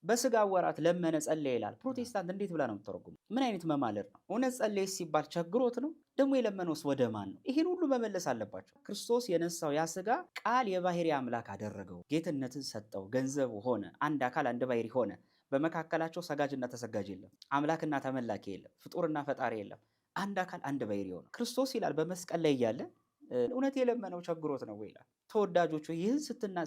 በስጋ ወራት ለመነ ጸለየ ይላል። ፕሮቴስታንት እንዴት ብላ ነው የምትተረጉመው? ምን አይነት መማለድ ነው? እውነት ጸለየ ሲባል ቸግሮት ነው? ደግሞ የለመነውስ ወደ ማን ነው? ይህን ሁሉ መመለስ አለባቸው። ክርስቶስ የነሳው ያ ስጋ ቃል የባህሪ አምላክ አደረገው፣ ጌትነትን ሰጠው፣ ገንዘቡ ሆነ፣ አንድ አካል አንድ ባህሪ ሆነ። በመካከላቸው ሰጋጅና ተሰጋጅ የለም፣ አምላክና ተመላኪ የለም፣ ፍጡርና ፈጣሪ የለም። አንድ አካል አንድ ባህሪ ሆነ። ክርስቶስ ይላል በመስቀል ላይ እያለ እውነት የለመነው ቸግሮት ነው ይላል። ተወዳጆቹ ይህን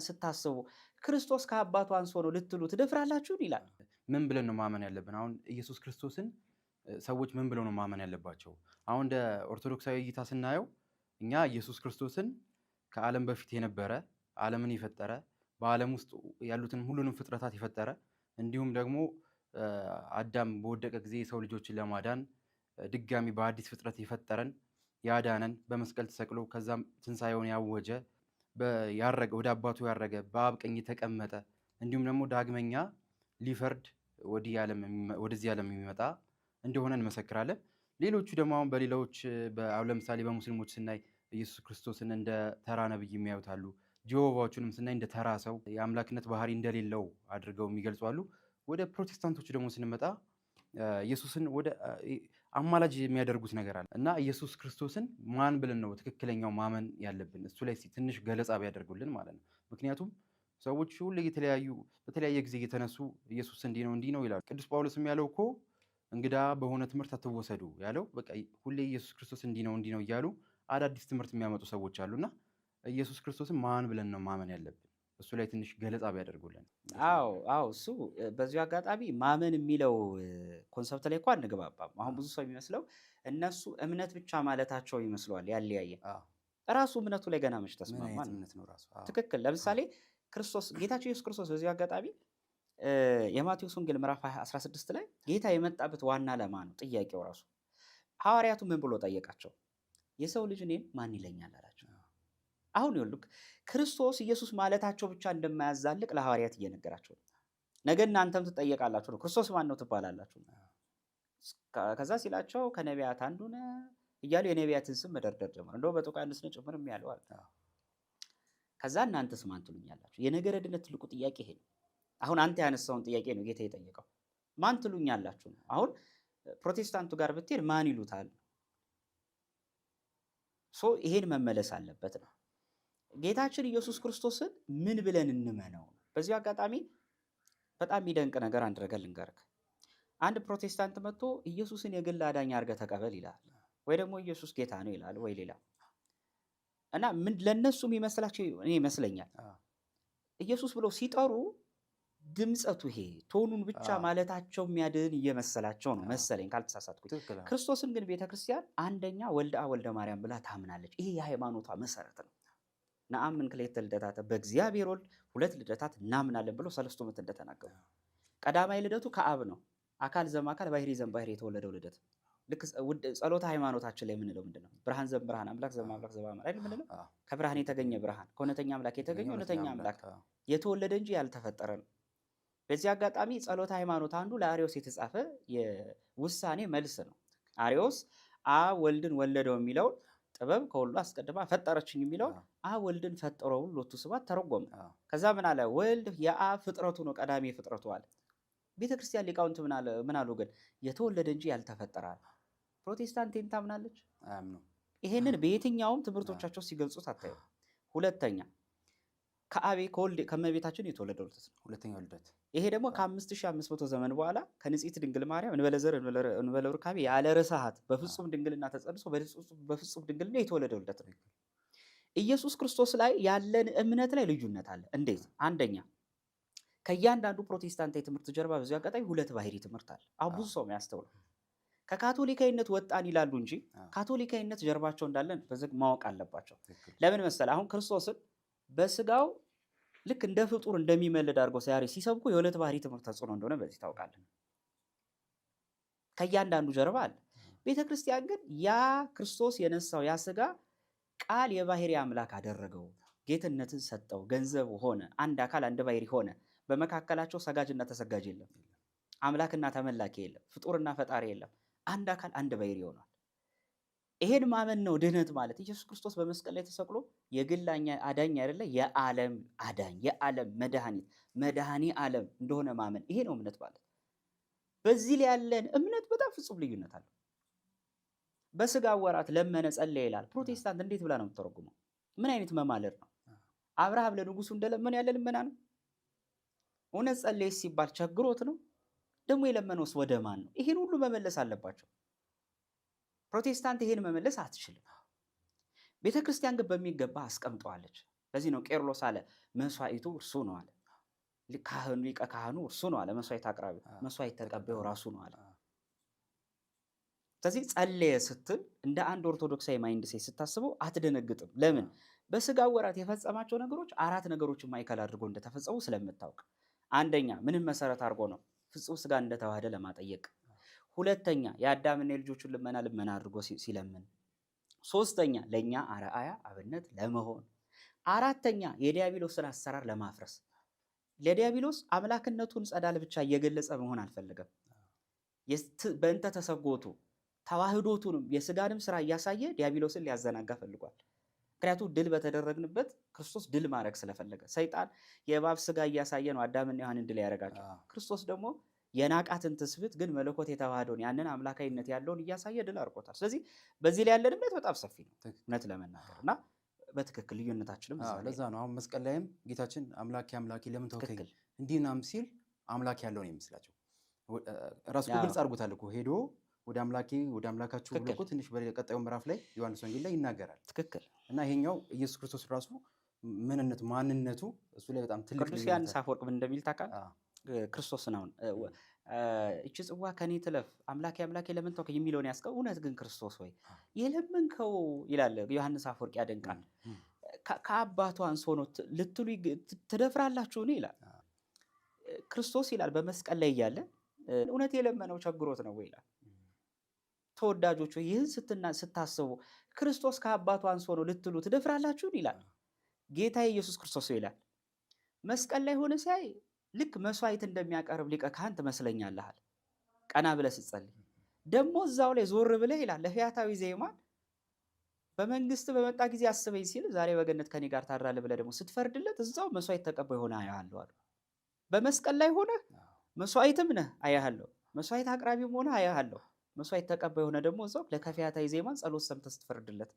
ስታስቡ ክርስቶስ ከአባቱ አንሶ ነው ልትሉ ትደፍራላችሁን? ይላል። ምን ብለን ነው ማመን ያለብን? አሁን ኢየሱስ ክርስቶስን ሰዎች ምን ብለው ነው ማመን ያለባቸው? አሁን እንደ ኦርቶዶክሳዊ እይታ ስናየው እኛ ኢየሱስ ክርስቶስን ከዓለም በፊት የነበረ ዓለምን የፈጠረ በዓለም ውስጥ ያሉትን ሁሉንም ፍጥረታት የፈጠረ እንዲሁም ደግሞ አዳም በወደቀ ጊዜ የሰው ልጆችን ለማዳን ድጋሚ በአዲስ ፍጥረት የፈጠረን ያዳነን በመስቀል ተሰቅሎ ከዛም ትንሣኤውን ያወጀ ያረገ ወደ አባቱ ያረገ በአብ ቀኝ የተቀመጠ እንዲሁም ደግሞ ዳግመኛ ሊፈርድ ወደዚህ ዓለም የሚመጣ እንደሆነ እንመሰክራለን። ሌሎቹ ደግሞ አሁን በሌላዎች ለምሳሌ በሙስሊሞች ስናይ ኢየሱስ ክርስቶስን እንደ ተራ ነብይ የሚያዩት አሉ። ጀሆቫዎቹንም ስናይ እንደ ተራ ሰው የአምላክነት ባህሪ እንደሌለው አድርገው የሚገልጹ አሉ። ወደ ፕሮቴስታንቶች ደግሞ ስንመጣ ኢየሱስን ወደ አማላጅ የሚያደርጉት ነገር አለ እና ኢየሱስ ክርስቶስን ማን ብለን ነው ትክክለኛው ማመን ያለብን? እሱ ላይ ትንሽ ገለጻ ቢያደርጉልን ማለት ነው። ምክንያቱም ሰዎች ሁሌ በተለያየ ጊዜ እየተነሱ ኢየሱስ እንዲህ ነው ይላሉ። ቅዱስ ጳውሎስም ያለው እኮ እንግዳ በሆነ ትምህርት አትወሰዱ ያለው በቃ ሁሌ ኢየሱስ ክርስቶስ እንዲህ ነው እያሉ አዳዲስ ትምህርት የሚያመጡ ሰዎች አሉና ኢየሱስ ክርስቶስን ማን ብለን ነው ማመን ያለብን? እሱ ላይ ትንሽ ገለጻ ቢያደርጉልን። አዎ እሱ በዚሁ አጋጣሚ ማመን የሚለው ኮንሰፕት ላይ እኮ አንግባባም። አሁን ብዙ ሰው የሚመስለው እነሱ እምነት ብቻ ማለታቸው ይመስለዋል። ያለያየ ራሱ እምነቱ ላይ ገና መች ተስማማ ነው ራሱ ትክክል። ለምሳሌ ጌታችን ኢየሱስ ክርስቶስ በዚሁ አጋጣሚ የማቴዎስ ወንጌል ምዕራፍ 16 ላይ ጌታ የመጣበት ዋና ዓላማ ነው ጥያቄው ራሱ። ሐዋርያቱ ምን ብሎ ጠየቃቸው? የሰው ልጅ እኔን ማን ይለኛል አላቸው። አሁን ይኸውልህ ክርስቶስ ኢየሱስ ማለታቸው ብቻ እንደማያዛልቅ ለሐዋርያት እየነገራቸው ነው። ነገ እናንተም ትጠየቃላችሁ ነው። ክርስቶስ ማን ነው ትባላላችሁ። ከዛ ሲላቸው ከነቢያት አንዱ ነህ እያሉ የነቢያትን ስም መደርደር ጀመረ። እንደው በጦቃንስ ነው ጭምር የሚያለው አለ። ከዛ እናንተስ ማን ትሉኛላችሁ? የነገረ ድነት ትልቁ ጥያቄ ይሄ ነው። አሁን አንተ ያነሳውን ጥያቄ ነው ጌታ የጠየቀው። ማን ትሉኛላችሁ ነው። አሁን ፕሮቴስታንቱ ጋር ብትሄድ ማን ይሉታል? ይሄን መመለስ አለበት ነው። ጌታችን ኢየሱስ ክርስቶስን ምን ብለን እንመነው? በዚህ አጋጣሚ በጣም የሚደንቅ ነገር አንድ ነገር ልንገርህ። አንድ ፕሮቴስታንት መጥቶ ኢየሱስን የግል አዳኝ አድርገህ ተቀበል ይላል፣ ወይ ደግሞ ኢየሱስ ጌታ ነው ይላል፣ ወይ ሌላ እና ምን ለነሱ የሚመስላቸው እኔ ይመስለኛል ኢየሱስ ብለው ሲጠሩ ድምፀቱ ይሄ ቶኑን ብቻ ማለታቸው የሚያድን እየመሰላቸው ነው መሰለኝ ካልተሳሳትኩኝ። ክርስቶስን ግን ቤተክርስቲያን አንደኛ ወልደ አብ ወልደ ማርያም ብላ ታምናለች። ይሄ የሃይማኖቷ መሰረት ነው። ነአምን ክልኤተ ልደታተ በእግዚአብሔር ወልድ ሁለት ልደታት እናምናለን ብሎ ሰለስቱ ምዕት እንደተናገሩ ቀዳማዊ ልደቱ ከአብ ነው። አካል ዘእምአካል ባህሪ ዘእምባህሪ የተወለደው ልደት። ልክ ጸሎተ ሃይማኖታችን ላይ የምንለው ምንድነው? ብርሃን ዘእምብርሃን አምላክ ዘእምአምላክ ዘበአምላክ አይደል የምንለው? ከብርሃን የተገኘ ብርሃን ከእውነተኛ አምላክ የተገኘ እውነተኛ አምላክ የተወለደ እንጂ ያልተፈጠረ ነው። በዚህ አጋጣሚ ጸሎተ ሃይማኖት አንዱ ለአርዮስ የተጻፈ የውሳኔ መልስ ነው። አርዮስ አብ ወልድን ወለደው የሚለውን ጥበብ ከሁሉ አስቀድማ ፈጠረችኝ የሚለውን አብ ወልድን ፈጠረው ሎቱ ስብሐት ተረጎመ። ከዛ ምን አለ? ወልድ የአብ ፍጥረቱ ነው፣ ቀዳሚ ፍጥረቱ አለ። ቤተክርስቲያን ሊቃውንት ምን አሉ? ግን የተወለደ እንጂ ያልተፈጠረ አለ። ፕሮቴስታንት ታምናለች። ይሄንን በየትኛውም ትምህርቶቻቸው ሲገልጹት አታዩ። ሁለተኛ ከአቤ ከወልድ ከመቤታችን የተወለደው ልደት ነው፣ ሁለተኛው ልደት። ይሄ ደግሞ ከ5500 ዘመን በኋላ ከንጽሕት ድንግል ማርያም እንበለ ዘር እንበለ ሩካቤ ያለ ርሳሃት በፍጹም ድንግልና ተጸንሶ በፍጹም ድንግልና የተወለደው ልደት ነው። ኢየሱስ ክርስቶስ ላይ ያለን እምነት ላይ ልዩነት አለ። እንዴት? አንደኛ ከእያንዳንዱ ፕሮቴስታንታዊ ትምህርት ጀርባ በዚህ አጋጣሚ ሁለት ባህሪ ትምህርት አለ። አሁን ብዙ ሰው የሚያስተውለው ከካቶሊካዊነት ወጣን ይላሉ እንጂ ካቶሊካዊነት ጀርባቸው እንዳለን በዚህ ማወቅ አለባቸው። ለምን መሰለ? አሁን ክርስቶስን በስጋው ልክ እንደ ፍጡር እንደሚመልድ አድርጎ ሲሰብኩ የሁለት ባህሪ ትምህርት ተጽዕኖ እንደሆነ በዚህ ታውቃለን። ከእያንዳንዱ ጀርባ አለ። ቤተክርስቲያን ግን ያ ክርስቶስ የነሳው ያ ስጋ ቃል የባህሪ አምላክ አደረገው፣ ጌትነትን ሰጠው፣ ገንዘቡ ሆነ፣ አንድ አካል አንድ ባህሪ ሆነ። በመካከላቸው ሰጋጅና ተሰጋጅ የለም፣ አምላክና ተመላኪ የለም፣ ፍጡርና ፈጣሪ የለም። አንድ አካል አንድ ባህሪ ሆኗል። ይሄን ማመን ነው ድህነት ማለት። ኢየሱስ ክርስቶስ በመስቀል ላይ ተሰቅሎ የግል አዳኝ አይደለ፣ የዓለም አዳኝ፣ የዓለም መድኃኒት፣ መድኃኒ ዓለም እንደሆነ ማመን፣ ይሄ ነው እምነት ማለት። በዚህ ላይ ያለን እምነት በጣም ፍጹም ልዩነት አለው። በስጋ ወራት ለመነ ጸለየ ይላል። ፕሮቴስታንት እንዴት ብላ ነው የምትተረጉመው? ምን አይነት መማለድ ነው? አብርሃም ለንጉሱ እንደለመነ ያለ ልመና ነው? እውነት ጸለየ ሲባል ቸግሮት ነው? ደግሞ የለመነውስ ወደ ማን ነው? ይሄን ሁሉ መመለስ አለባቸው። ፕሮቴስታንት ይሄን መመለስ አትችልም። ቤተ ክርስቲያን ግን በሚገባ አስቀምጠዋለች። ለዚህ ነው ቄርሎስ አለ መስዋዕቱ እርሱ ነው አለ። ካህኑ ሊቀ ካህኑ እርሱ ነው አለ። መስዋዕት አቅራቢ መስዋዕት ተቀባዩ ራሱ ነው አለ። ስለዚህ ጸለየ ስትል እንደ አንድ ኦርቶዶክሳዊ ማይንድ ሴት ስታስበው አትደነግጥም። ለምን? በስጋ ወራት የፈጸማቸው ነገሮች 4 ነገሮችን ማዕከል አድርጎ እንደተፈጸሙ ስለምታውቅ። አንደኛ ምንም መሰረት አድርጎ ነው? ፍጹም ስጋ እንደተዋህደ ለማጠየቅ። ሁለተኛ የአዳምና የልጆቹን ልመና አድርጎ ሲለምን። ሶስተኛ ለእኛ አርአያ አብነት ለመሆን። አራተኛ የዲያብሎስን አሰራር ለማፍረስ። ለዲያብሎስ አምላክነቱን ጸዳል ብቻ እየገለጸ መሆን አልፈለገም። በእንተ ተሰጎቱ ተዋህዶቱንም የስጋንም ስራ እያሳየ ዲያብሎስን ሊያዘናጋ ፈልጓል። ምክንያቱም ድል በተደረግንበት ክርስቶስ ድል ማድረግ ስለፈለገ። ሰይጣን የእባብ ስጋ እያሳየ ነው አዳምና ሔዋንን ድል ያደረጋቸው። ክርስቶስ ደግሞ የናቃትን ትስብእት ግን መለኮት የተዋህደውን ያንን አምላካዊነት ያለውን እያሳየ ድል አድርጎታል። ስለዚህ በዚህ ላይ ያለን እምነት በጣም ሰፊ ነው እውነት ለመናገር እና በትክክል ልዩነታችንም ለዛ ነው። አሁን መስቀል ላይም ጌታችን አምላኬ አምላኬ ለምን ተውከኝ እንዲህ ምናምን ሲል አምላክ ያለው ነው የሚመስላቸው። ራሱ ግልጽ አድርጎታል እኮ ሄዶ ወደ አምላኬ ወደ አምላካችሁ ብሎ እኮ ትንሽ በቀጣዩ ምዕራፍ ላይ ዮሐንስ ወንጌል ላይ ይናገራል። ትክክል። እና ይሄኛው ኢየሱስ ክርስቶስ ራሱ ምንነቱ ማንነቱ እሱ ላይ በጣም ትልቅ ቅዱስ ዮሐንስ አፈወርቅ ምን እንደሚል ታውቃለህ? ክርስቶስን አሁን እቺ ጽዋ ከኔ ትለፍ አምላኬ አምላኬ ለምን ተውከኝ የሚለውን ያስቀው። እውነት ግን ክርስቶስ ሆይ የለመንከው ይላል ዮሐንስ አፈወርቅ ያደንቃል። ከአባቱ አንሶ ነው ልትሉ ትደፍራላችሁን ይላል ክርስቶስ ይላል። በመስቀል ላይ እያለ እውነት የለመነው ቸግሮት ነው ይላል። ተወዳጆች ይህን ስታስቡ ክርስቶስ ከአባቱ አንሶ ነው ልትሉ ትደፍራላችሁን ይላል ጌታ ኢየሱስ ክርስቶስ ይላል። መስቀል ላይ ሆነ ሲያይ ልክ መስዋዕት እንደሚያቀርብ ሊቀ ካህን ትመስለኛለህ። ቀና ብለህ ስትጸልይ ደግሞ እዛው ላይ ዞር ብለህ ይላል ለፈያታዊ ዜማን በመንግስት በመጣ ጊዜ አስበኝ ሲል ዛሬ በገነት ከኔ ጋር ታድራለህ ብለህ ደግሞ ስትፈርድለት እዛው መስዋዕት ተቀባይ ሆነ አያለሁ አሉ። በመስቀል ላይ ሆነ መስዋዕትም ነህ አያለሁ፣ መስዋዕት አቅራቢም ሆነ አያለሁ፣ መስዋዕት ተቀባይ ሆነ ደግሞ እዛው ለከፈያታዊ ዜማን ጸሎት ሰምተህ ስትፈርድለት።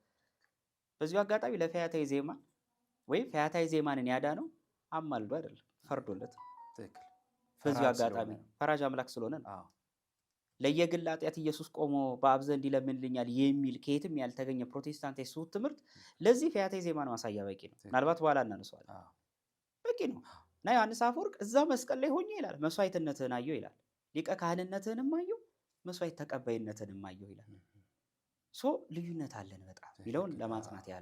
በዚሁ አጋጣሚ ለፈያታዊ ዜማን ወይም ፈያታዊ ዜማንን ያዳነው አማልዶ አይደለም ፈርዶለት። በዚሁ አጋጣሚ ፈራጅ አምላክ ስለሆነ ነው። ለየግል ኃጢአት ኢየሱስ ቆሞ በአብ ዘንድ ይለምንልኛል የሚል ከየትም ያልተገኘ ፕሮቴስታንት የሱት ትምህርት ለዚህ ፈያታዊ ዜማን ማሳያ በቂ ነው። ምናልባት በኋላ እናነሳዋለን። በቂ ነው እና ዮሐንስ አፈወርቅ እዛ መስቀል ላይ ሆኜ ይላል መስዋዕትነትህን አየሁ ይላል፣ ሊቀ ካህንነትህንም አየሁ፣ መስዋዕት ተቀባይነትህንም አየሁ ይላል። ልዩነት አለን በጣም የሚለውን ለማጽናት ያህል